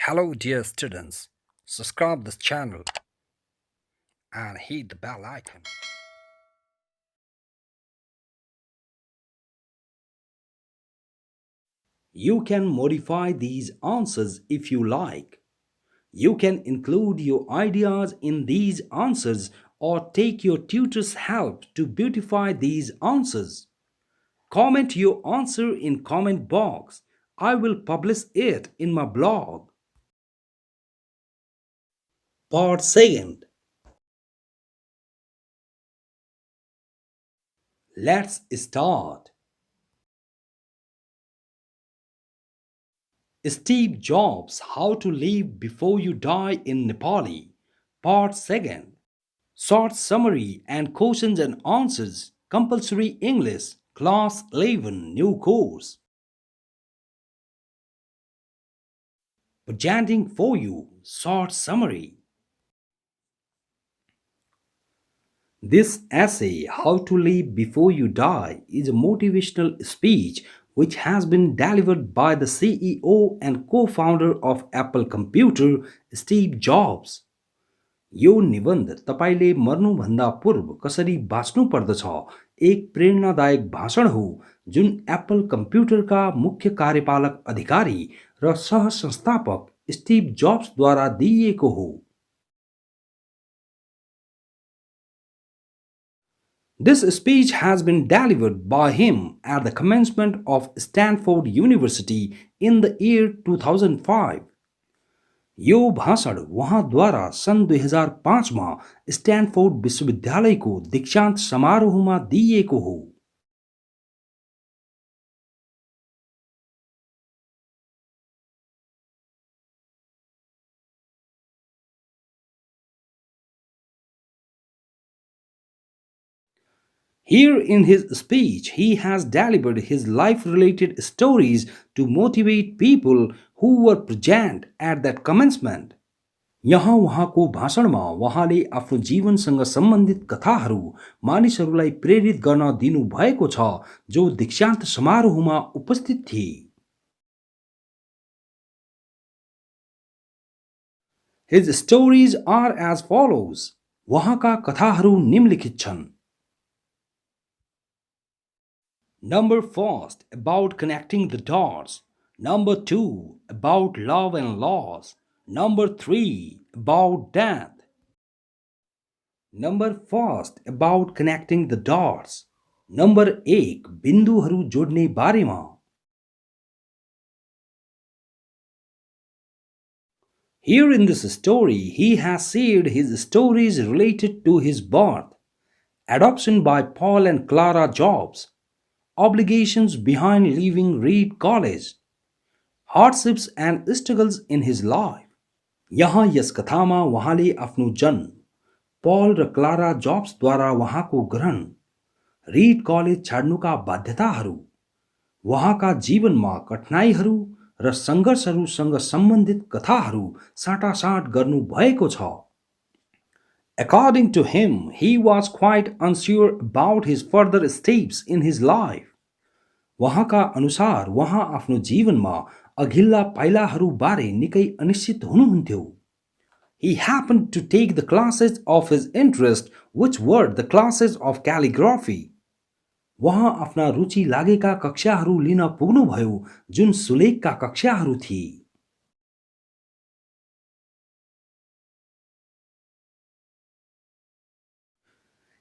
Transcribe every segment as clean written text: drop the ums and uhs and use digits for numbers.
Hello, dear students. Subscribe this channel and hit the bell icon. You can modify these answers if you like. You can include your ideas in these answers or take your tutor's help to beautify these answers. Comment your answer in comment box. I will publish it in my blog. Part second. Let's start. Steve Jobs, How to Live Before You Die in Nepali. Part second. Short summary and questions and answers. Compulsory English. Class 11. New course. Presenting for you. Short summary. This essay, How to Live Before You Die, is a motivational speech which has been delivered by the CEO and co founder of Apple Computer, Steve Jobs. यो निबन्ध तपाईले मर्नुभन्दा पूर्व कसरी बाँच्नु पर्दछ एक प्रेरणादायक भाषण हो जुन एप्पल कम्प्युटरका मुख्य कार्यपालक अधिकारी र सह-संस्थापक स्टिभ जब्सद्वारा दिइएको हो। This speech has been delivered by him at the commencement of Stanford University in the year 2005. यो भाषण उहाँद्वारा सन् 2005 मा स्ट्यानफोर्ड विश्वविद्यालयको दीक्षान्त समारोहमा दिइएको हो। Here in his speech, he has delivered his life-related stories to motivate people who were present at that commencement. यहाँ उहाँको भाषणमा उहाँले आफ्नो जीवनसँग सम्बन्धित कथाहरू मानिसहरूलाई प्रेरित गर्न दिनुभएको छ जो दीक्षान्त समारोहमा उपस्थित थिए। His stories are as follows. उहाँका कथाहरू निम्नलिखित छन्। Number first, about connecting the dots. Number two, about love and loss. Number three, about death. Number first, about connecting the dots. Number एक, बिन्दुहरू जोड्ने बारेमा. Here in this story, he has shared his stories related to his birth, adoption by Paul and Clara Jobs, obligations behind leaving Reed College, hardships and struggles in his life. यहाँ यस कथामा उहाँले आफ्नो जन्म, पल र क्लारा जब्सद्वारा उहाँको ग्रहण, read college छाड्नुका बाध्यताहरू, उहाँका जीवनमा कठिनाइहरू र सङ्घर्षहरूसँग सम्बन्धित कथाहरू साटासाट गर्नु भएको छ। According to him, he was quite unsure about his further steps in his life. उहाँका अनुसार उहाँ आफ्नो जीवनमा अघिल्ला पाइलाहरू बारे निकै अनिश्चित हुनुहुन्थ्यो। He happened to take the classes of his interest, which were the classes of calligraphy. उहाँ आफ्ना रुचि लागेका कक्षाहरू लिन पुग्नुभयो जुन सुलेखका कक्षाहरू थिए।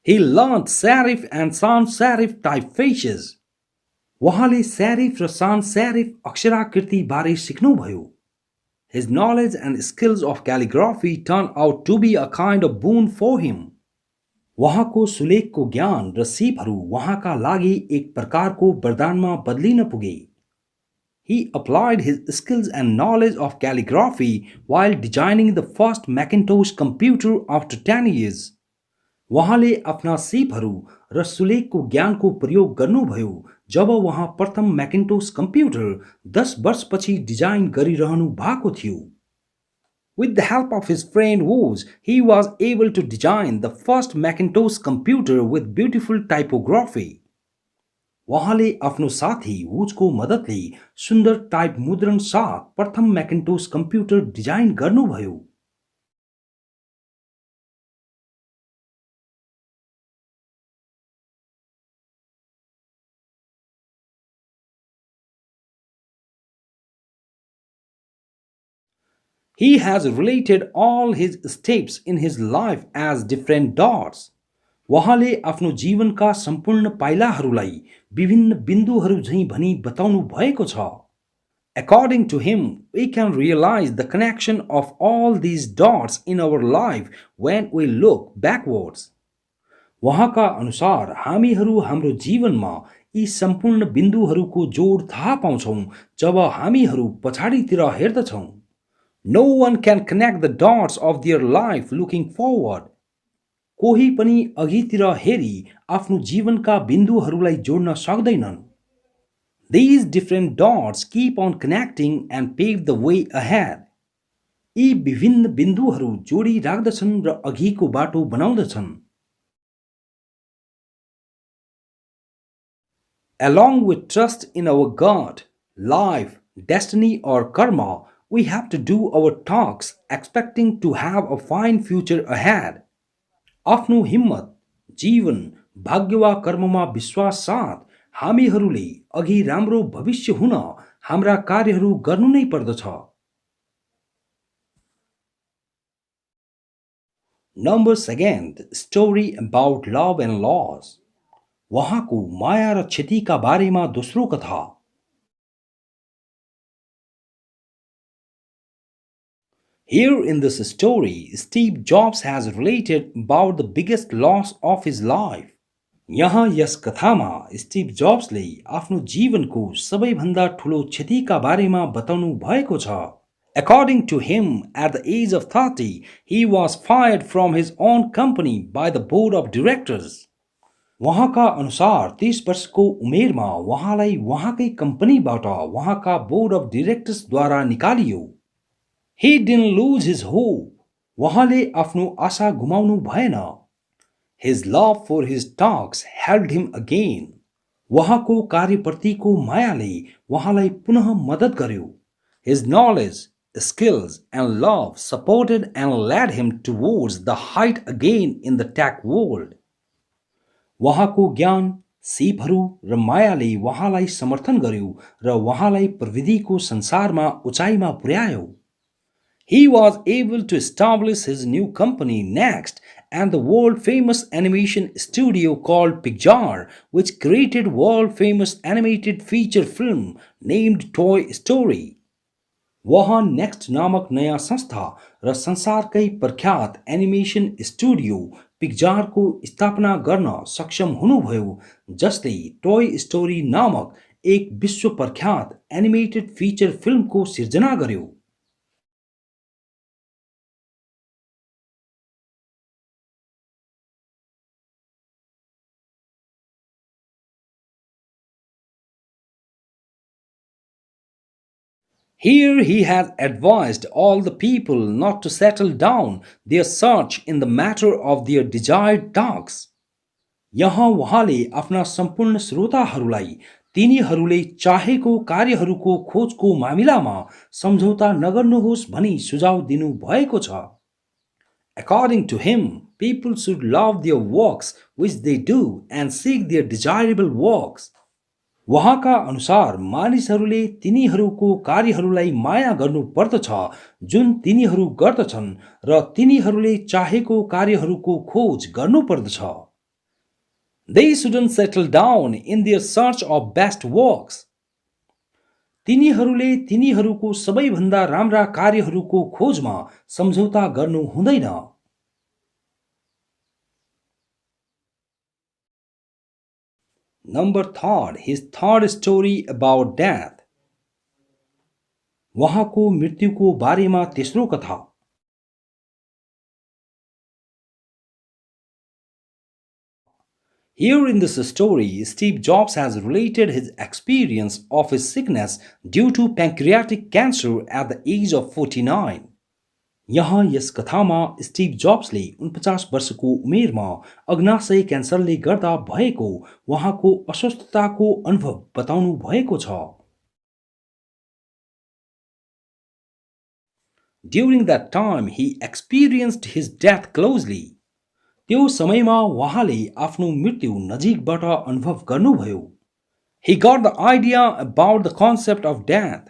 He learned serif and sans serif typefaces. उहाँले serif र sans serif अक्षराकृति बारे सिक्नुभयो। His knowledge and skills of calligraphy turned out to be a kind of boon for him. उहाँको सुलेखको ज्ञान र सिपहरू उहाँका लागि एक प्रकारको वरदानमा बदलिन पुगे। He applied his skills and knowledge of calligraphy while designing the first Macintosh computer after 10 years. उहाँले आफ्ना सिपहरू र सुलेखको ज्ञानको प्रयोग गर्नुभयो जब उहाँ प्रथम मैकिन्टोश कम्प्युटर 10 वर्षपछि डिजाइन गरिरहनु भएको थियो। With the help of his friend Woz, he was able to design the first Macintosh computer with beautiful typography. उहाँले आफ्नो साथी वुड्सको मद्दतले सुन्दर टाइप मुद्रण साथ प्रथम मैकिन्टोश कम्प्युटर डिजाइन गर्नुभयो। He has related all his steps in his life as different dots. उहाँले आफ्नो जीवनका सम्पूर्ण पाइलाहरूलाई विभिन्न बिन्दुहरू झैं भनी बताउनु भएको छ। According to him, we can realize the connection of all these dots in our life when we look backwards. उहाँका अनुसार हामीहरू हाम्रो जीवनमा यी सम्पूर्ण बिन्दुहरूको जोड थाहा पाउँछौं जब हामीहरू पछाडितिर हेर्दछौं। No one can connect the dots of their life looking forward. कोही पनि अघितिर हेरी आफ्नो जीवनका बिन्दुहरूलाई जोड्न सक्दैनन्। These different dots keep on connecting and pave the way ahead. यी विभिन्न बिन्दुहरू जोडी राख्दछन् र अघिको बाटो बनाउँदछन्। Along with trust in our God, life, destiny or karma, we have to do our talks expecting to have a fine future ahead. आफ्नो हिम्मत, जीवन, भाग्य वा कर्ममा विश्वास साथ हामीहरूले अघि राम्रो भविष्य हुन हाम्रा कार्यहरू गर्नु नै पर्दछ। Number second, story about love and loss. उहाँको माया र क्षतिका बारेमा दोस्रो कथा। Here in this story, Steve Jobs has related about the biggest loss of his life. यहाँ यस कथामा स्टीभ जब्सले आफ्नो जीवनको सबैभन्दा ठूलो क्षतिका बारेमा बताउनु भएको छ। According to him, at the age of 30, he was fired from his own company by the board of directors. उहाँका अनुसार 30 वर्षको उमेरमा उहाँलाई उहाँकै कम्पनीबाट उहाँका बोर्ड अफ डिरेक्टर्सद्वारा निकालियो। He didn't lose his hope. उहाँले आफ्नो आशा गुमाउनु भएन। His love for his talks helped him again. उहाँको कार्यप्रतिको मायाले उहाँलाई पुनः मद्दत गर्यो। His knowledge, skills and love supported and led him towards the height again in the tech world. उहाँको ज्ञान, सिपहरू र मायाले उहाँलाई समर्थन गर्यो र उहाँलाई प्रविधिको संसारमा उचाइमा पुर्यायो। He was able to establish his new company Next and the world-famous animation studio called Pixar, which created world-famous animated feature film named Toy Story. वहाँ नेक्स्ट नामक नयाँ संस्था र संसारकै प्रख्यात एनिमेसन स्टुडियो पिक्जारको स्थापना गर्न सक्षम हुनुभयो, जसले टोय स्टोरी नामक एक विश्व प्रख्यात एनिमेटेड फिचर फिल्मको सिर्जना गर्यो। Here he has advised all the people not to settle down their search in the matter of their desired tasks. यहाँ उहाँले आफ्ना सम्पूर्ण श्रोताहरूलाई तिनीहरूले चाहेको कार्यहरूको खोजको मामिलामा सम्झौता नगर्नुहोस् भनी सुझाव दिनु भएको छ। According to him, people should love their works which they do and seek their desirable works. उहाँका अनुसार मानिसहरूले तिनीहरूको कार्यहरूलाई माया गर्नु पर्दछ जुन तिनीहरू गर्दछन् र तिनीहरूले चाहेको कार्यहरूको खोज गर्नु पर्दछ। They shouldn't settle down in their search of best works. तिनीहरूले तिनीहरूको सबैभन्दा राम्रा कार्यहरूको खोजमा सम्झौता गर्नु हुँदैन। Number third, his third story about death. उहाँको मृत्युको बारेमा तेस्रो कथा। Here in this story, Steve Jobs has related his experience of his sickness due to pancreatic cancer at the age of 49. यहाँ यस कथामा स्टिभ जब्सले 49 वर्षको उमेरमा अग्नाशय क्यान्सरले गर्दा भएको उहाँको अस्वस्थताको अनुभव बताउनु भएको छ। During that time, he experienced his death closely. त्यो समयमा उहाँले आफ्नो मृत्यु नजिकबाट अनुभव गर्नुभयो। He got the idea about the concept of death.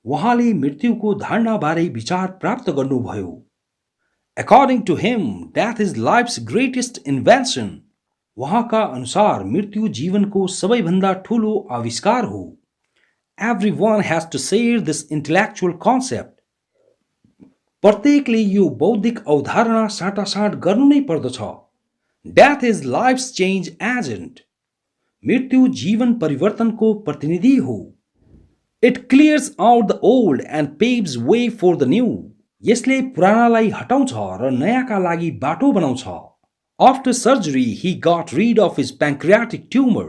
उहाँले मृत्युको धारणाबारे विचार प्राप्त गर्नुभयो। According to him, death is life's greatest invention. उहाँका अनुसार मृत्यु जीवनको सबैभन्दा ठूलो आविष्कार हो। Everyone has to share this intellectual concept. प्रत्येकले यो बौद्धिक अवधारणा साटासाट गर्नु नै पर्दछ। Death is life's change agent. मृत्यु जीवन परिवर्तनको प्रतिनिधि हो। It clears out the old and paves way for the new. यसले पुरानालाई हटाउँछ र नयाँका लागि बाटो बनाउँछ। After surgery, he got rid of his pancreatic tumor.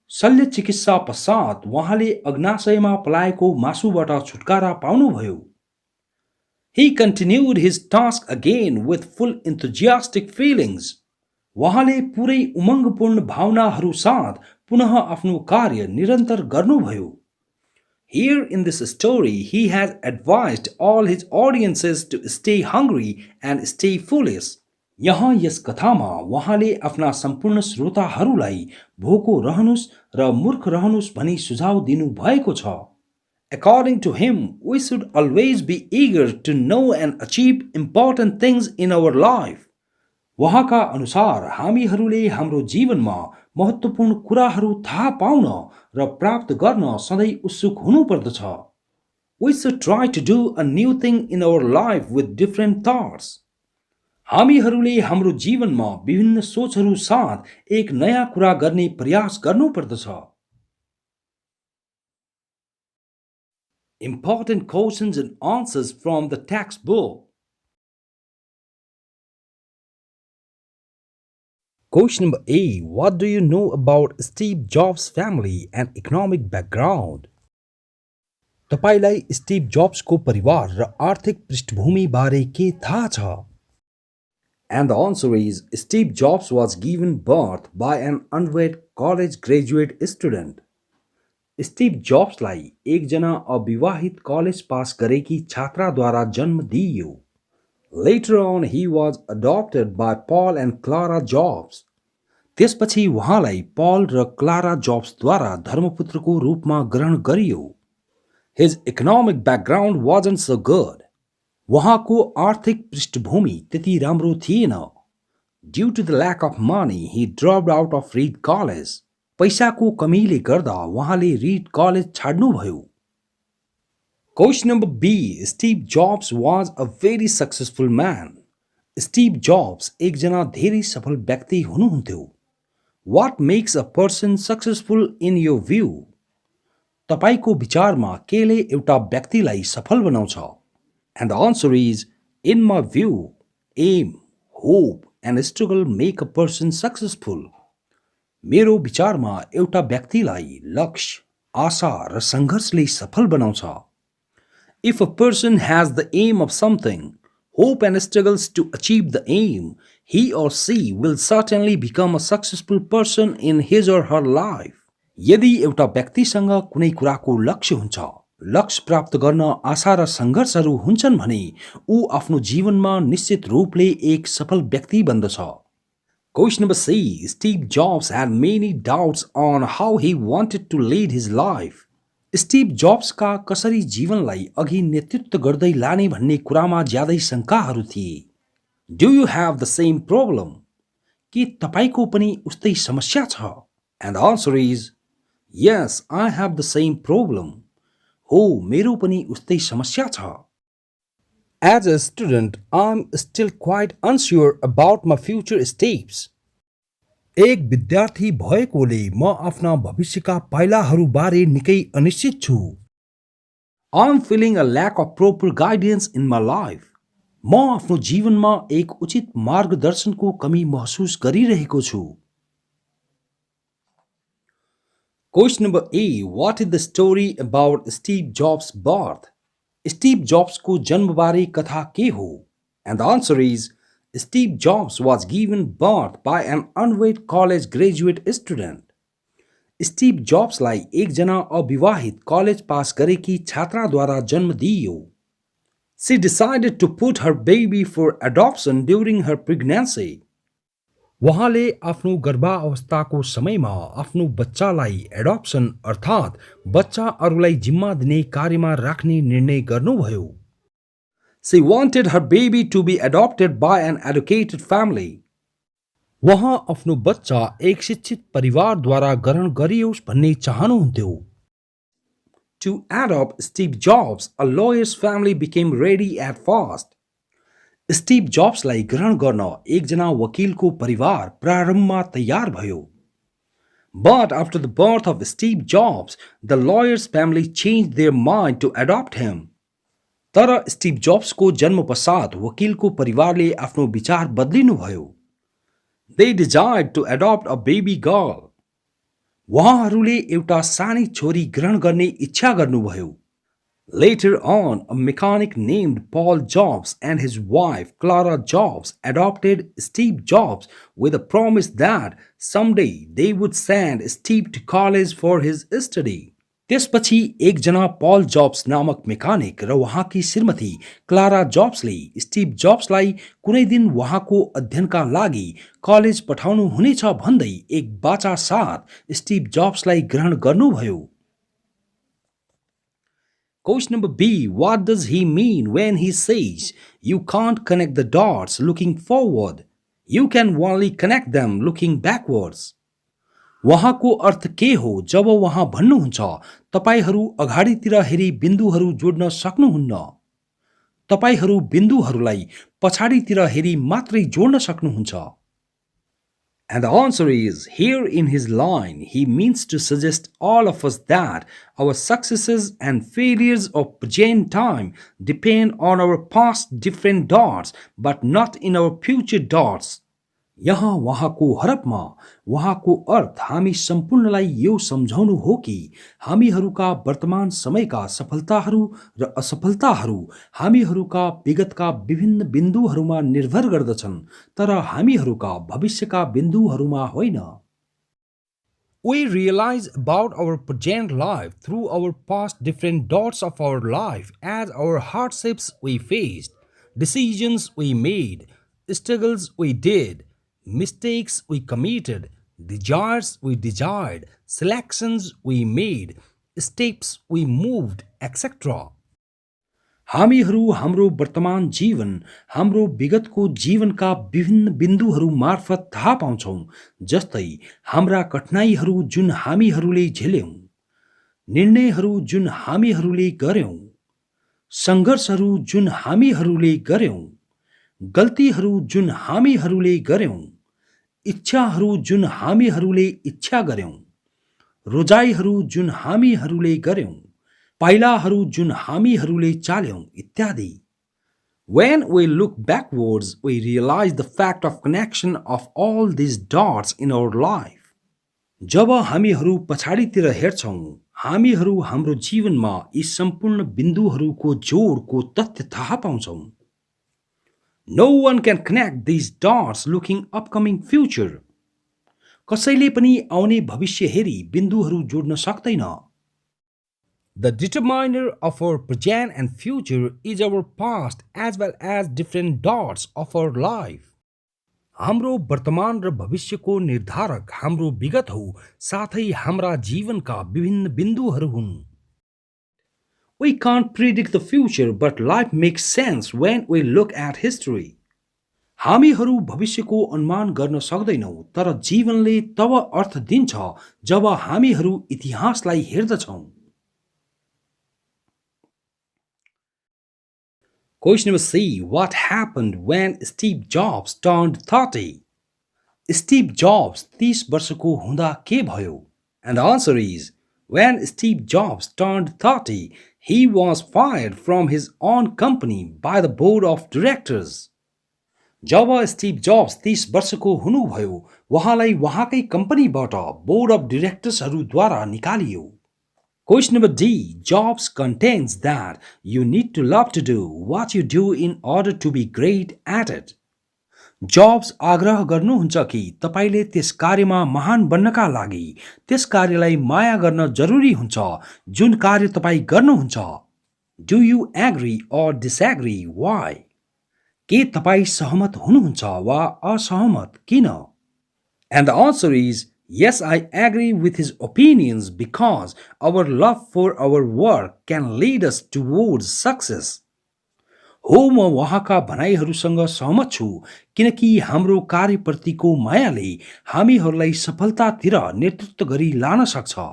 शल्य चिकित्सा पश्चात उहाँले अग्नाशयमा पलाएको मासुबाट छुटकारा पाउनुभयो। He continued his task again with full enthusiastic feelings. उहाँले पुरै उमङ्गपूर्ण भावनाहरू साथ पुनः आफ्नो कार्य निरन्तर गर्नुभयो। Here in this story, he has advised all his audiences to stay hungry and stay foolish. यहाँ यस कथामा उहाँले आफ्ना सम्पूर्ण श्रोताहरूलाई भोको रहनुस् र मूर्ख रहनुस् भनी सुझाव दिनु भएको छ। According to him, we should always be eager to know and achieve important things in our life. उहाँका अनुसार हामीहरूले हाम्रो जीवनमा महत्त्वपूर्ण कुराहरू थाहा पाउन र प्राप्त गर्न सधैँ उत्सुक हुनुपर्दछ। We should try to do a new thing in our life with different thoughts. हामीहरूले हाम्रो जीवनमा विभिन्न सोचहरू साथ एक नयाँ कुरा गर्ने प्रयास गर्नुपर्दछ। Important questions and answers from the textbook. Question number A. What do you know about Steve Jobs' family and economic background? तपाईलाई स्टिभ जब्सको परिवार र आर्थिक पृष्ठभूमि बारे के थाहा छ? And the answer is Steve Jobs was given birth by an unwed college graduate student. Steve जब्सलाई एकजना अविवाहित कलेज पास गरेकी छात्राद्वारा जन्म दिइयो। Later on, he was adopted by Paul and Clara Jobs. त्यसपछि उहाँलाई पल र क्लारा जब्सद्वारा धर्मपुत्रको रूपमा ग्रहण गरियो। His economic background wasn't so good. उहाँको आर्थिक पृष्ठभूमि त्यति राम्रो थिएन। Due to the lack of money, he dropped out of Reed College. पैसाको कमीले गर्दा उहाँले रिड कलेज छाड्नुभयो। Question number B. Steve Jobs was a very successful man. Steve jobs एकजना धेरै सफल व्यक्ति हुनुहुन्थ्यो। What makes a person successful in your view? तपाईको विचारमा केले एउटा व्यक्तिलाई सफल बनाउँछ? And the answer is, in my view, aim, hope and struggle make a person successful. मेरो विचारमा एउटा व्यक्तिलाई लक्ष्य, आशा र सङ्घर्षले सफल बनाउँछ। If a person has the aim of something, hope and struggles to achieve the aim, he or she will certainly become a successful person in his or her life. यदि एउटा व्यक्तिसँग कुनै कुराको लक्ष्य हुन्छ, लक्ष्य प्राप्त गर्न आशा र सङ्घर्षहरू हुन्छन् भने ऊ आफ्नो जीवनमा निश्चित रूपले एक सफल व्यक्ति बन्दछ। Question number C. Steve Jobs had many doubts on how he wanted to lead his life. Steve जब्सका कसरी जीवनलाई अघि नेतृत्व गर्दै लाने भन्ने कुरामा ज्यादै शङ्काहरू थिए। Do you have the same problem? के तपाईको पनि उस्तै समस्या छ? And the answer is, yes, I have the same problem. हो, मेरो पनि उस्तै समस्या छ। As a student, I'm still quite unsure about my future steps. एक विद्यार्थी भएकोले म आफ्ना भविष्यका पाइलाहरूबारे निकै अनिश्चित छु। I'm feeling a lack of proper guidance in my life. म आफ्नो जीवनमा एक उचित मार्गदर्शनको कमी महसुस गरिरहेको छु। Question number A. What is the story about Steve Jobs' birth? Steve जॉब्सको जन्मबारे कथा के हो? And the answer is Steve Jobs was given birth by an unwed college graduate student. Steve जॉब्सलाई एकजना अविवाहित कलेज पास गरेकी छात्राद्वारा जन्म दिइयो. She decided to put her baby for adoption during her pregnancy. उहाँले आफ्नो गर्भावस्थाको समयमा आफ्नो बच्चालाई एडप्सन अर्थात् बच्चा अरूलाई जिम्मा दिने कार्यमा राख्ने निर्णय गर्नुभयो. She wanted her baby to be adopted by an educated family. उहाँ आफ्नो बच्चा एक शिक्षित परिवारद्वारा ग्रहण गरियोस् भन्ने चाहनुहुन्थ्यो. To adopt Steve Jobs, a lawyer's family became ready at first. Steve जॉब्सलाई ग्रहण गर्न एकजना वकिलको परिवार प्रारम्भमा तयार भयो. But after the birth of Steve Jobs, the lawyer's family changed their mind to adopt him. तर स्टीव जॉब्सको जन्म पश्चात वकिलको परिवारले आफ्नो विचार बदलिनुभयो. They desired to adopt a baby girl. उहाँहरूले एउटा सानी छोरी ग्रहण गर्ने इच्छा गर्नुभयो. Later on, a mechanic named Paul Jobs and his wife Clara Jobs adopted Steve Jobs with a promise that someday they would send Steve to college for his study. त्यसपछि एकजना पल जब्स नामक मेकानिक र उहाँकी श्रीमती Clara जब्सले स्टीभ जब्सलाई कुनै दिन उहाँको अध्ययनका लागि कलेज पठाउनु हुनेछ भन्दै एक बाचा साथ स्टीभ जब्सलाई ग्रहण गर्नुभयो. Question number B. What does he mean when he says you can't connect the dots looking forward? You can only connect them looking backwards. उहाँको अर्थ के हो जब उहाँ भन्नुहुन्छ तपाईहरू अगाडितिर हेरी बिन्दुहरू जोड्न सक्नुहुन्न? तपाईहरू बिन्दुहरूलाई पछाडितिर हेरी मात्रै जोड्न सक्नुहुन्छ. And the answer is, here in his line, he means to suggest all of us that our successes and failures of present time depend on our past different dots, but not in our future dots. यहाँ उहाँको हरफमा उहाँको अर्थ हामी सम्पूर्णलाई यो सम्झाउनु हो कि हामीहरूका वर्तमान समयका सफलताहरू र असफलताहरू हामीहरूका विगतका विभिन्न बिन्दुहरूमा निर्भर गर्दछन् तर हामीहरूका भविष्यका बिन्दुहरूमा होइन. We realize about our present life through our past different dots of our life as our hardships we faced, decisions we made, struggles we did, mistakes we committed, desires we desired, selections we made, steps we moved, etc. हामीहरू हाम्रो वर्तमान जीवन हाम्रो विगतको जीवनका विभिन्न बिन्दुहरू मार्फत थाहा पाउँछौं. जस्तै हाम्रा कठिनाइहरू जुन हामीहरूले झेल्यौं, निर्णयहरू जुन हामीहरूले गर्यौं, संघर्षहरू जुन हामीहरूले गर्यौं, गल्तीहरू जुन हामीहरूले गर्यौं, इच्छाहरू जुन हामीहरूले इच्छा गर्यौं, रोजाइहरू जुन हामीहरूले गर्यौं, पाइलाहरू जुन हामीहरूले चाल्यौं इत्यादि. When we look backwards, we realize the fact of connection of all these dots in our life. जब हामीहरू पछाडितिर हेर्छौं, हामीहरू हाम्रो जीवनमा यी सम्पूर्ण बिन्दुहरूको जोडको तथ्य थाहा पाउँछौं. No one can connect these dots looking upcoming future. कसैले पनि आउने भविष्य हेरी बिन्दुहरू जोड्न सक्दैन. The determiner of our present and future is our past as well as different dots of our life. हाम्रो वर्तमान र भविष्यको निर्धारक हाम्रो विगत हो साथै हाम्रा जीवनका विभिन्न बिन्दुहरू हुन्. We can't predict the future, but life makes sense when we look at history. हामीहरू भविष्यको अनुमान गर्न सक्दैनौं तर जीवनले तब अर्थ दिन्छ जब हामीहरू इतिहासलाई हेर्दछौं. Question number C. What happened when Steve Jobs turned 30? Steve Jobs 30 वर्षको हुँदा के भयो? And the answer is, when Steve Jobs turned 30, he was fired from his own company by the board of directors. जब Steve Jobs 30 वर्षको हुनुभयो, उहाँलाई उहाँकै कम्पनीबाट बोर्ड अफ डिरेक्टर्सहरूद्वारा निकालियो. Question number D. Jobs contains that you need to love to do what you do in order to be great at it. Jobs आग्रह गर्नुहुन्छ कि तपाईले त्यस कार्यमा महान बन्नका लागि त्यस कार्यलाई माया गर्न जरुरी हुन्छ जुन कार्य तपाई गर्नुहुन्छ. Do you agree or disagree? Why? के तपाई सहमत हुनुहुन्छ वा असहमत किन? And the answer is yes, I agree with his opinions because our love for our work can lead us towards success. हो म उहाँका भनाइहरूसँग सहमत छु किनकि हाम्रो कार्यप्रतिको मायाले हामीहरूलाई सफलतातिर नेतृत्व गरी लान सक्छ.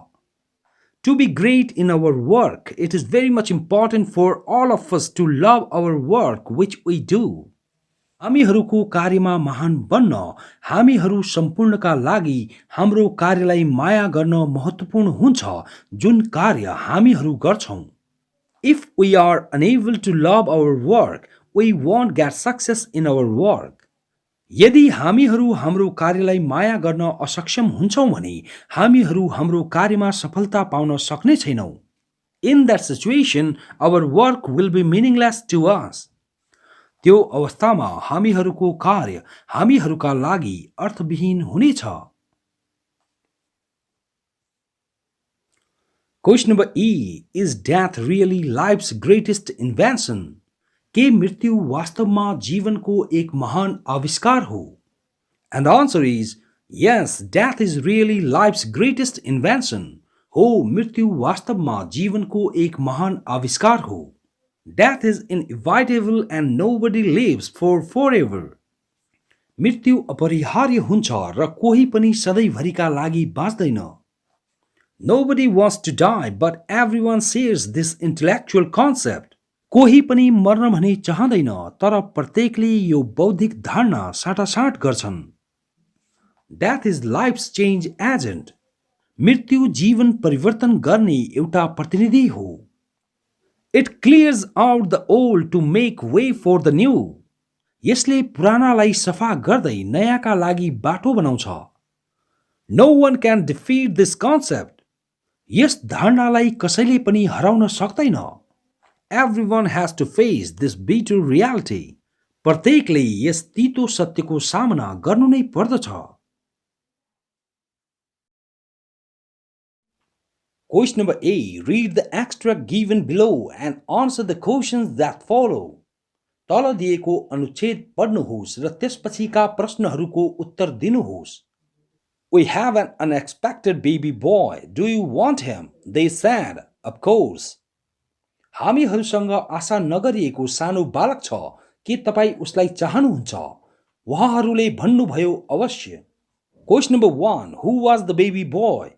To be great in our work, it is very much important for all of us to love our work which we do. हामीहरूको कार्यमा महान बन्न हामीहरू सम्पूर्णका लागि हाम्रो कार्यलाई माया गर्न महत्त्वपूर्ण हुन्छ जुन कार्य हामीहरू गर्छौं. If we are unable to love our work, we won't get success in our work. यदि हामीहरू हाम्रो कार्यलाई माया गर्न असक्षम हुन्छौं भने हामीहरू हाम्रो कार्यमा सफलता पाउन सक्ने छैनौं. In that situation, our work will be meaningless to us. त्यो अवस्थामा हामीहरूको कार्य हामीहरूका लागि अर्थविहीन हुनेछ. Question number E. Is death really life's greatest invention? के मृत्यु वास्तवमा जीवनको एक महान आविष्कार हो? And the answer is yes, death is really life's greatest invention. हो, मृत्यु वास्तवमा जीवनको एक महान आविष्कार हो. Death is inevitable and nobody lives for forever. मृत्यु अपरिहार्य हुन्छ र कोही पनि सधैँभरिका लागि बाँच्दैन. Nobody wants to die, but everyone shares this intellectual concept. कोही पनि मर्न भने चाहदैन तर प्रत्येकले यो बौद्धिक धारणा साटासाट गर्छन्. Death is life's change agent. मृत्यु जीवन परिवर्तन गर्ने एउटा प्रतिनिधि हो. It clears out the old to make way for the new. यसले पुरानालाई सफा गर्दै नयाँका लागि बाटो बनाउँछ. No one can defeat this concept. यस धारणालाई कसैले पनि हराउन सक्दैन. Everyone has to face this bitter reality. प्रत्येकले यस तीतो सत्यको सामना गर्नु नै पर्दछ. Question number A. Read the extract given below and answer the questions that follow. तल दिएको अनुच्छेद पढ्नुहोस् र त्यसपछिका प्रश्नहरूको उत्तर दिनुहोस्. We have an unexpected baby boy. Do you want him? They said, of course. हामीहरूसँग आशा नगरिएको सानो बालक छ. के तपाई उसलाई चाहनुहुन्छ? उहाँहरूले भन्नुभयो अवश्य. Question number 1. Who was the baby boy?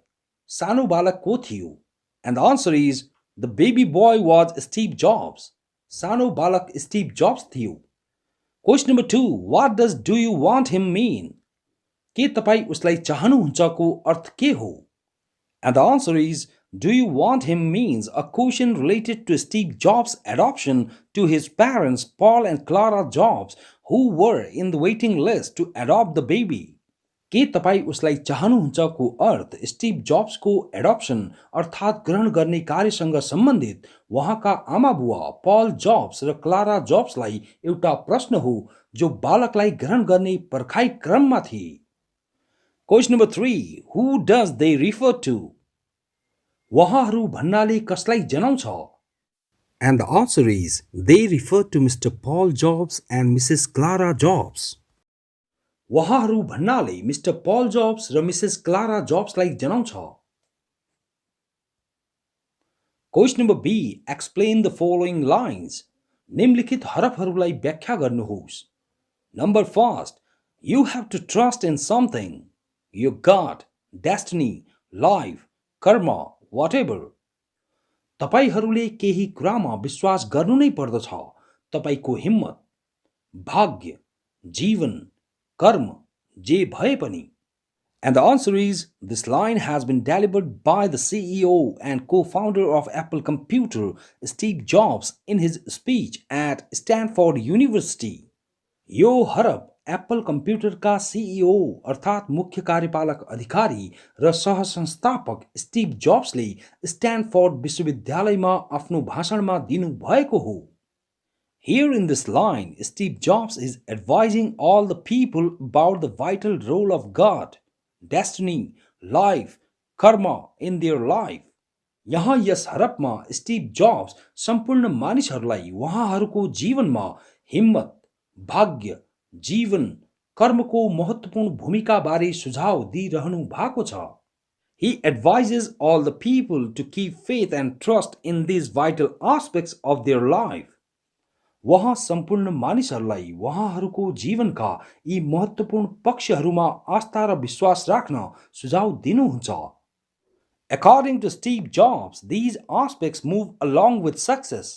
सानो बालक को थियो? And the answer is the baby boy was Steve Jobs. सानो बालक Steve Jobs थियो. Question number 2. What does do you want him mean? के तपाई उसलाई चाहनुहुन्छ को अर्थ के हो? And the answer is do you want him means a question related to Steve Jobs' adoption to his parents Paul and Clara Jobs who were in the waiting list to adopt the baby. के तपाई उसलाई चाहनुहुन्छ को अर्थ स्टीभ jobs को adaptation अर्थात ग्रहण गर्ने कार्यसँग सम्बन्धित उहाँका आमा बुवा पल जॉब्स र क्लारा जॉब्सलाई एउटा प्रश्न हो जो बालकलाई ग्रहण गर्ने पर्खाइ क्रममा थिए. Question number 3. Who does they refer to? उहाँहरू भन्नाले कसलाई जनाउँछ? And the answer is they refer to Mr. Paul Jobs and Mrs. Clara Jobs. उहाँहरू भन्नाले मिस्टर पल जॉब्स र मिसेस क्लारा जॉब्सलाई जनाउँछ. Question number B. Explain the following lines. निम्नलिखित हरफहरूलाई व्याख्या गर्नुहोस्. Number 1. You have to trust in something. Your God, destiny, life, karma, whatever. तपाईहरूले केही कुरामा विश्वास गर्नु नै पर्दछ. तपाईको हिम्मत, भाग्य, जीवन, कर्म, जे भए पनि. And the answer is this line has been delivered by the CEO and co-founder of Apple Computer, Steve Jobs, in his speech at Stanford University. यो हरफ एप्पल कम्प्युटरका सिइओ अर्थात् मुख्य कार्यपालक अधिकारी र सहसंस्थापक स्टिभ जब्सले स्ट्यानफोर्ड विश्वविद्यालयमा आफ्नो भाषणमा दिनुभएको हो। Here in this line, Steve Jobs is advising all the people about the vital role of God, destiny, life, karma in their life. यहाँ यस हरफमा स्टिभ जब्स सम्पूर्ण मानिसहरूलाई उहाँहरूको जीवनमा हिम्मत, भाग्य, जीवन, कर्मको महत्त्वपूर्ण भूमिकाबारे सुझाव दिइरहनु भएको छ। He advises all the people to keep faith and trust in these vital aspects of their life. वहाँ सम्पूर्ण मानिसहरूलाई उहाँहरूको जीवनका यी महत्त्वपूर्ण पक्षहरूमा आस्था र विश्वास राख्न सुझाव दिनुहुन्छ। According to Steve Jobs, these aspects move along with success.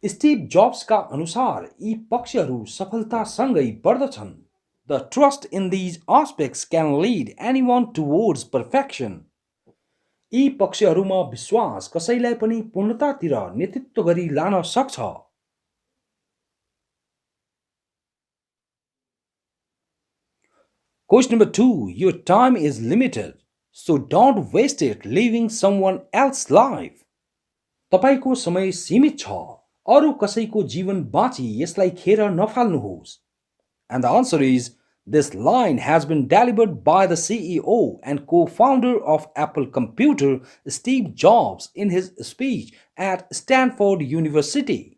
Steve जब्सका अनुसार यी पक्षहरू सफलतासँगै बढ्दछन्। The trust in these aspects can lead anyone towards perfection. यी पक्षहरूमा विश्वास कसैलाई पनि पूर्णतातिर नेतृत्व गरी लान सक्छ। Question number 2. Your time is limited, so don't waste it living someone else's life. तपाईको समय सीमित छ, अरू कसैको जीवन बाँची यसलाई खेर नफाल्नुहोस्। And the answer is, this line has been delivered by the CEO and co-founder of Apple Computer, Steve Jobs, in his speech at Stanford University.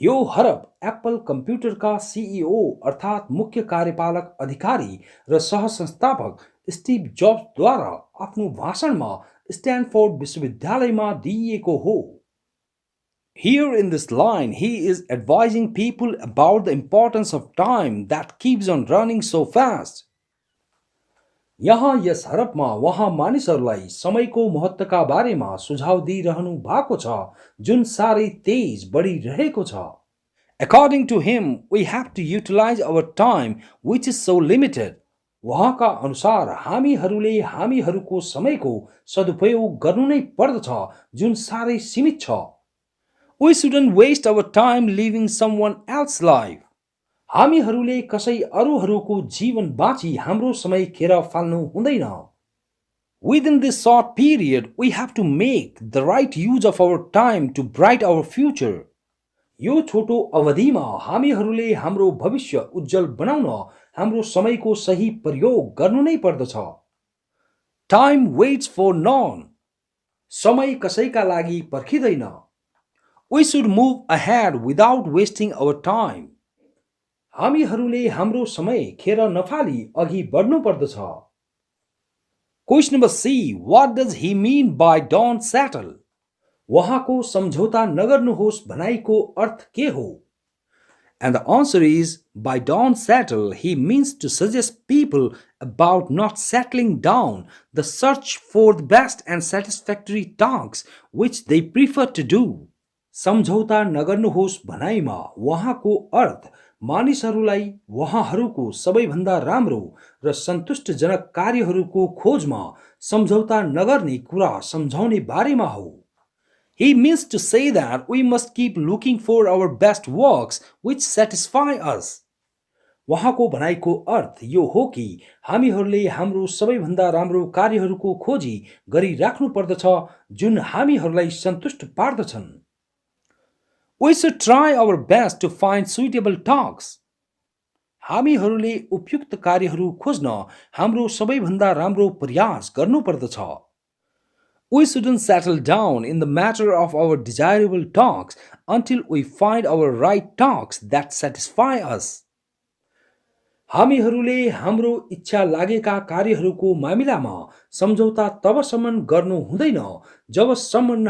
यो हरफ एप्पल कम्प्युटरका सिइओ अर्थात् मुख्य कार्यपालक अधिकारी र सहसंस्थापक स्टिभ जब्सद्वारा आफ्नो भाषणमा स्ट्यानफोर्ड विश्वविद्यालयमा दिइएको हो। Here in this line, he is advising people about the importance of time that keeps on running so fast. यहाँ यस हरफमा उहाँ मानिसहरूलाई समयको महत्त्वका बारेमा सुझाव दिइरहनु भएको छ जुन साह्रै तेज बढिरहेको छ। According to him, we have to utilize our time which is so limited. उहाँका अनुसार हामीहरूले हामीहरूको समयको सदुपयोग गर्नु नै पर्दछ जुन साह्रै सीमित छ। We shouldn't waste our time living someone else's life. हामीहरूले कसै अरूहरूको जीवन बाँची हाम्रो समय खेर फाल्नु हुँदैन। Within this short period, we have to make the right use of our time to bright our future. यो छोटो अवधिमा हामीहरूले हाम्रो भविष्य उज्जवल बनाउन हाम्रो समयको सही प्रयोग गर्नु नै पर्दछ। Time waits for none. समय कसैका लागि पर्खिदैन। We should move ahead without wasting our time. हामीहरूले हाम्रो समय खेर नफाली अघि बढ्नु पर्दछ। Question number C. What does he mean by don't settle? उहाँको सम्झौता नगर्नुहोस् भनाइको अर्थ के हो? And the answer is, by don't settle, he means to suggest people about not settling down, the search for the best and satisfactory tasks which they prefer to do. सम्झौता नगर्नुहोस् भनाइमा उहाँको अर्थ मानिसहरूलाई उहाँहरूको सबैभन्दा राम्रो र सन्तुष्टजनक कार्यहरूको खोजमा सम्झौता नगर्ने कुरा सम्झाउने बारेमा हो। He means to say that we must keep looking for our best works which satisfy us. उहाँको भनाइको अर्थ यो हो कि हामीहरूले हाम्रो सबैभन्दा राम्रो कार्यहरूको खोजी गरिराख्नु पर्दछ जुन हामीहरूलाई सन्तुष्ट पार्दछन्। We should try our best to find suitable tasks. हामीहरूले उपयुक्त कार्यहरू खोज्न हाम्रो सबैभन्दा राम्रो प्रयास गर्नु पर्दछ। We shouldn't settle down in the matter of our desirable tasks until we find our right tasks that satisfy us. हामीहरूले हाम्रो इच्छा लागेका कार्यहरूको मामिलामा सम्झौता तबसम्म गर्नु हुँदैन जबसम्म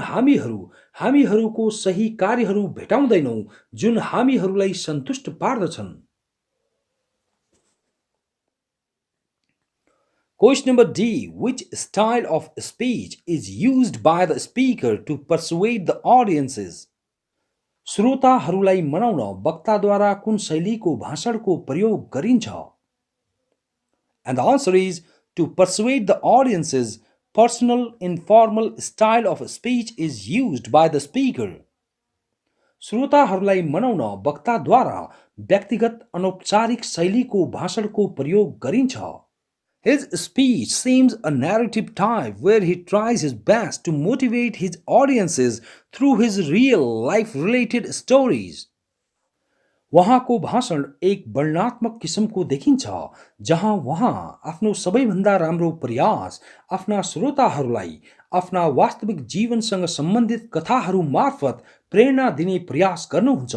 हामीहरूको सही कार्यहरू भेटाउँदैनौँ जुन हामीहरूलाई सन्तुष्ट पार्दछन्। Question number D. Which style of speech is used by the speaker to persuade the audiences? श्रोताहरूलाई मनाउन वक्ताद्वारा कुन शैलीको भाषणको प्रयोग गरिन्छ? And the answer is, to persuade the audiences, personal, informal style of speech is used by the speaker. श्रोताहरूलाई मनाउन वक्ताद्वारा व्यक्तिगत अनौपचारिक शैलीको भाषणको प्रयोग गरिन्छ. His speech seems a narrative type where he tries his best to motivate his audiences through his real life related stories. उहाँको भाषण एक वर्णनात्मक किसिमको देखिन्छ जहाँ उहाँ आफ्नो सबैभन्दा राम्रो प्रयास आफ्ना श्रोताहरूलाई आफ्ना वास्तविक जीवनसँग सम्बन्धित कथाहरू मार्फत प्रेरणा दिने प्रयास गर्नुहुन्छ.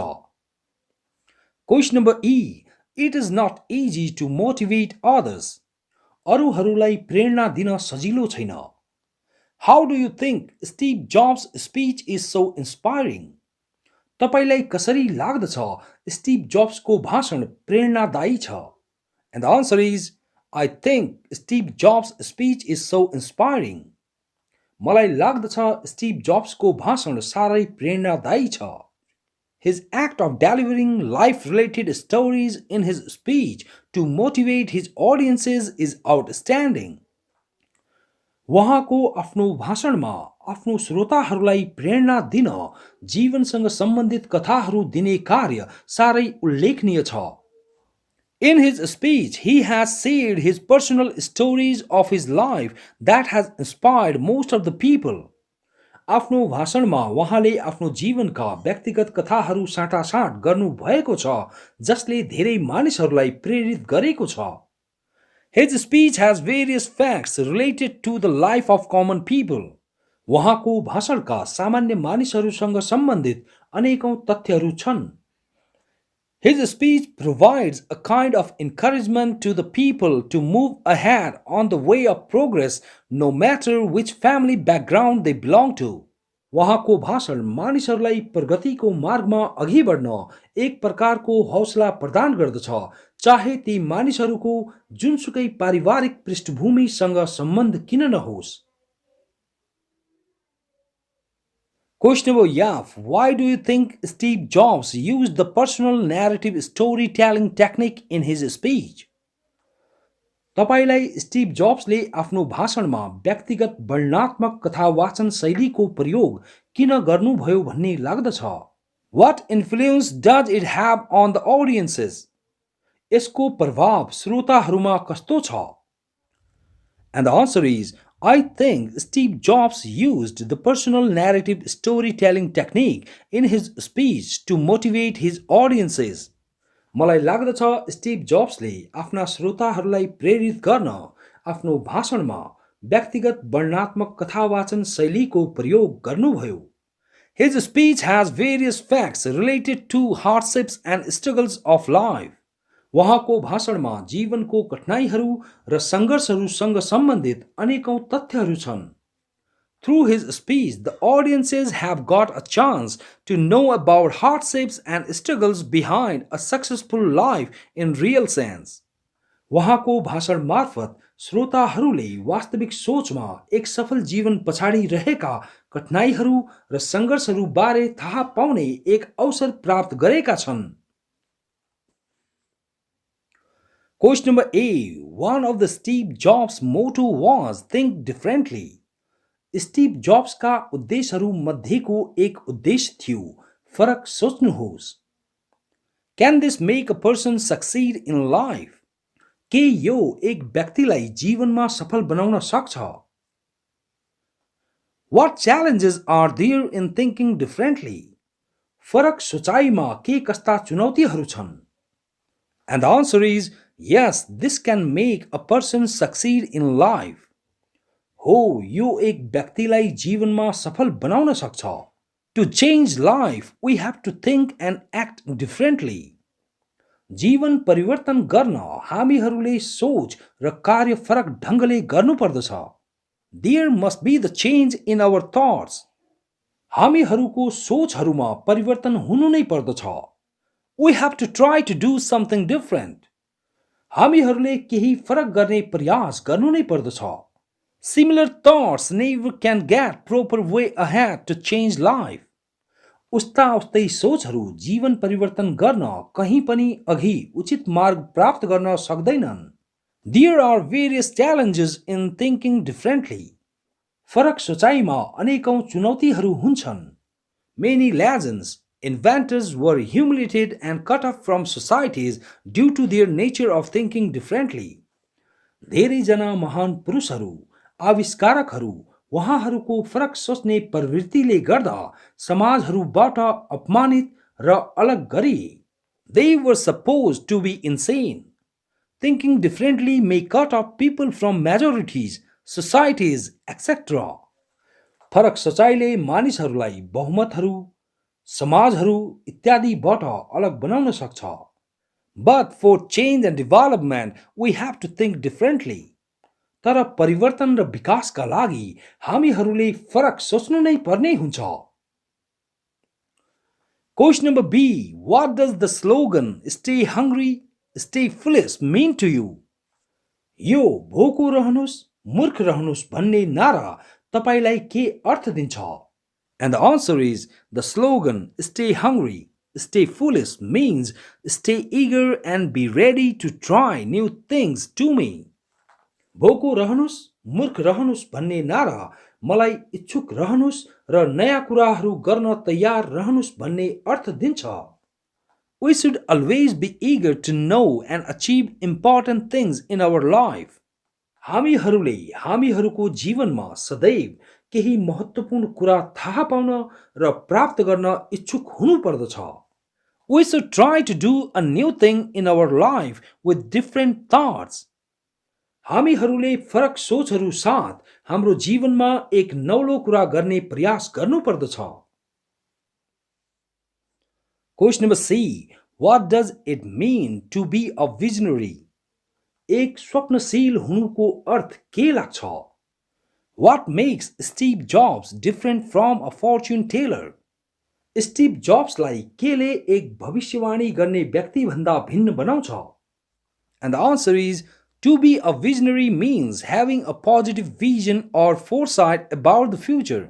Question number E. It is not easy to motivate others. अरूहरूलाई प्रेरणा दिन सजिलो छैन. How do you think Steve Jobs' speech is so inspiring? तपाईलाई कसरी लाग्दछ स्टीभ जब्सको भाषण प्रेरणादायी छ? And the answer is, I think Steve Jobs' speech is so inspiring. मलाई लाग्दछ स्टीभ जब्सको भाषण साह्रै प्रेरणादायी छ. His act of delivering life-related stories in his speech to motivate his audiences is outstanding. उहाँको आफ्नो भाषणमा आफ्नो श्रोताहरूलाई प्रेरणा दिन जीवनसँग सम्बन्धित कथाहरू दिने कार्य साह्रै उल्लेखनीय छ. In his speech, he has shared his personal stories of his life that has inspired most of the people. आफ्नो भाषणमा उहाँले आफ्नो जीवनका व्यक्तिगत कथाहरू साटासाट गर्नु भएको छ जसले धेरै मानिसहरूलाई प्रेरित गरेको छ. His speech has various facts related to the life of common people. उहाँको भाषणका सामान्य मानिसहरूसँग सम्बन्धित अनेकौं तथ्यहरू छन्. His speech provides a kind of encouragement to the people to move ahead on the way of progress no matter which family background they belong to. उहाँको भाषण मानिसहरूलाई प्रगतिको मार्गमा अघि बढ्न एक प्रकारको हौसला प्रदान गर्दछ चाहे ती मानिसहरूको जुनसुकै पारिवारिक पृष्ठभूमिसँग सम्बन्ध किन नहोस्. Question number F. Why do you think Steve Jobs used the personal narrative storytelling technique in his speech? तपाईलाई स्टीभ जब्सले आफ्नो भाषणमा व्यक्तिगत वर्णनात्मक कथावाचन शैलीको प्रयोग किन गर्नुभयो भन्ने लाग्दछ? What influence does it have on the audiences? यसको प्रभाव श्रोताहरूमा कस्तो छ? And the answer is, I think Steve Jobs used the personal narrative storytelling technique in his speech to motivate his audiences. मलाई लाग्दछ स्टीभ जब्सले आफ्ना श्रोताहरूलाई प्रेरित गर्न आफ्नो भाषणमा व्यक्तिगत वर्णनात्मक कथावाचन शैलीको प्रयोग गर्नुभयो. His speech has various facts related to hardships and struggles of life. उहाँको भाषणमा जीवनको कठिनाइहरू र सङ्घर्षहरूसँग सम्बन्धित अनेकौं तथ्यहरू छन्. Through his speech, the audiences have got a chance to know about hardships and struggles behind a successful life in real sense. उहाँको भाषण मार्फत श्रोताहरूले वास्तविक सोचमा एक सफल जीवन पछाडि रहेका कठिनाइहरू र सङ्घर्षहरू बारे थाहा पाउने एक अवसर प्राप्त गरेका छन्. Question number A. One of the Steve Jobs' motto was think differently. स्टीभ जब्सका उद्देश्यहरू मध्येको एक उद्देश्य थियो फरक सोच्नुहोस्. Can this make a person succeed in life? के यो एक व्यक्तिलाई जीवनमा सफल बनाउन सक्छ? What challenges are there in thinking differently? फरक सोचाइमा के कस्ता चुनौतीहरू छन्? And the answer is, yes, this can make a person succeed in life. हो, यो एक व्यक्तिलाई जीवनमा सफल बनाउन सक्छ. To change life, we have to think and act differently. जीवन परिवर्तन गर्न हामीहरूले सोच र कार्य फरक ढङ्गले गर्नुपर्दछ. There must be the change in our thoughts. हामीहरूको सोचहरूमा परिवर्तन हुनु नै पर्दछ. We have to try to do something different. हामीहरूले केही फरक गर्ने प्रयास गर्नु नै पर्दछ. Similar thoughts never can get proper way ahead to change life. उस्ता उस्तै सोचहरू जीवन परिवर्तन गर्न कहीं पनि अघि उचित मार्ग प्राप्त गर्न सक्दैनन्. There are various challenges in thinking differently. फरक सोचाइमा अनेकौं चुनौतीहरू हुन्छन्. Many legends, Inventors were humiliated and cut off from societies due to their nature of thinking differently. धेरैजना महान पुरुषहरू आविष्कारकहरू उहाँहरूको फरक सोच्ने प्रवृत्तिले गर्दा समाजहरूबाट अपमानित र अलग गरिए. They were supposed to be insane. Thinking differently may cut off people from majorities, societies, etc. फरक सोचाइले मानिसहरूलाई बहुमतहरू, समाजहरू इत्यादिबाट अलग बनाउन सक्छ. But for change and development, we have to think differently. तर परिवर्तन र विकासका लागि हामीहरूले फरक सोच्नु नै पर्ने हुन्छ. Question number B. What does the slogan "Stay hungry, stay foolish" mean to you? यो भोको रहनुस्, मूर्ख रहनुस् भन्ने नारा तपाईलाई के अर्थ दिन्छ? And the answer is the slogan "Stay hungry, stay foolish" means stay eager and be ready to try new things to me. भोको रहनुस्, मूर्ख रहनुस् भन्ने नारा मलाई इच्छुक रहनुस् र नयाँ कुराहरू गर्न तयार रहनुस् भन्ने अर्थ दिन्छ. We should always be eager to know and achieve important things in our life. हामीहरूले हामीहरूको जीवनमा सदैव केही महत्त्वपूर्ण कुरा थाहा पाउन र प्राप्त गर्न इच्छुक हुनुपर्दछ. We should try to do a new thing in our life with different thoughts. हामीहरूले फरक सोचहरू साथ हाम्रो जीवनमा एक नौलो कुरा गर्ने प्रयास गर्नुपर्दछ. Question number C. What does it mean to be a visionary? एक स्वप्नशील हुनुको अर्थ के लाग्छ? What makes Steve Jobs different from a fortune teller? Steve जब्सलाई केले एक भविष्यवाणी गर्ने व्यक्ति भन्दा भिन्न बनाउँछ? And the answer is to be a visionary means having a positive vision or foresight about the future.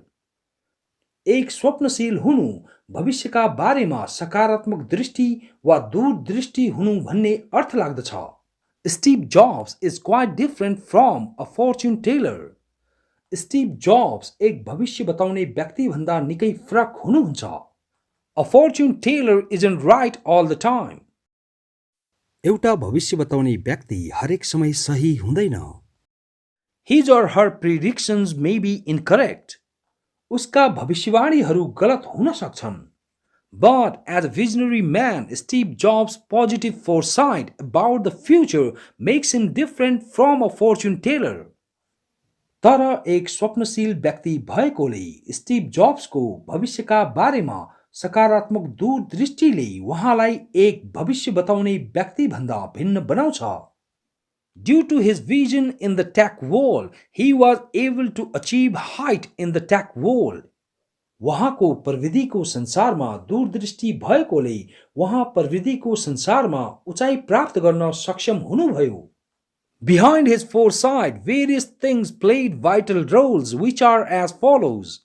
एक स्वप्नशील हुनु भविष्यका बारेमा सकारात्मक दृष्टि वा दूरदृष्टि हुनु भन्ने अर्थ लाग्दछ. Steve Jobs is quite different from a fortune teller. Steve Jobs एक भविष्य बताउने व्यक्ति भन्दा निकै फरक हुनुहुन्छ. A fortune teller isn't right all the time. एउटा भविष्य बताउने व्यक्ति हरेक समय सही हुँदैन. His or her predictions may be incorrect. उसका भविष्यवाणीहरू गलत हुन सक्छन्. But as a visionary man, Steve Jobs' positive foresight about the future makes him different from a fortune teller. तर एक स्वप्नशील व्यक्ति भएकोले स्टिभ जब्सको भविष्यका बारेमा सकारात्मक दूरदृष्टिले उहाँलाई एक भविष्य बताउने व्यक्ति भन्दा भिन्न बनाउँछ. Due to his vision in the tech world, he was able to achieve height in the tech world. उहाँको प्रविधिको संसारमा दूरदृष्टि भएकोले उहाँ प्रविधिको संसारमा उचाइ प्राप्त गर्न सक्षम हुनुभयो. Behind his foresight, various things played vital roles, which are as follows.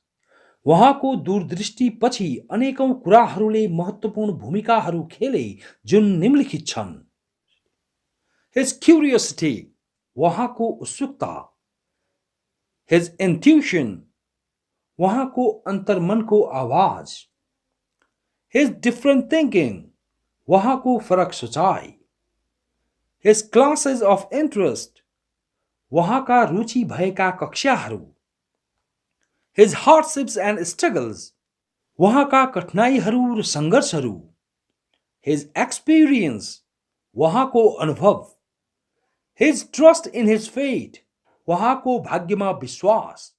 उहाँको दूरदृष्टि पछि अनेकौं कुराहरूले महत्त्वपूर्ण भूमिकाहरू खेले जुन निम्नलिखित छन्. His curiosity, उहाँको उत्सुकता. His intuition, उहाँको अन्तर्मनको आवाज. His different thinking, उहाँको फरक सोचाइ. His classes of interest, उहाँका रुचि भएका कक्षाहरू. His hardships and struggles, उहाँका कठिनाइहरू र सङ्घर्षहरू. His experience, उहाँको अनुभव. His trust in his fate, उहाँको भाग्यमा विश्वास.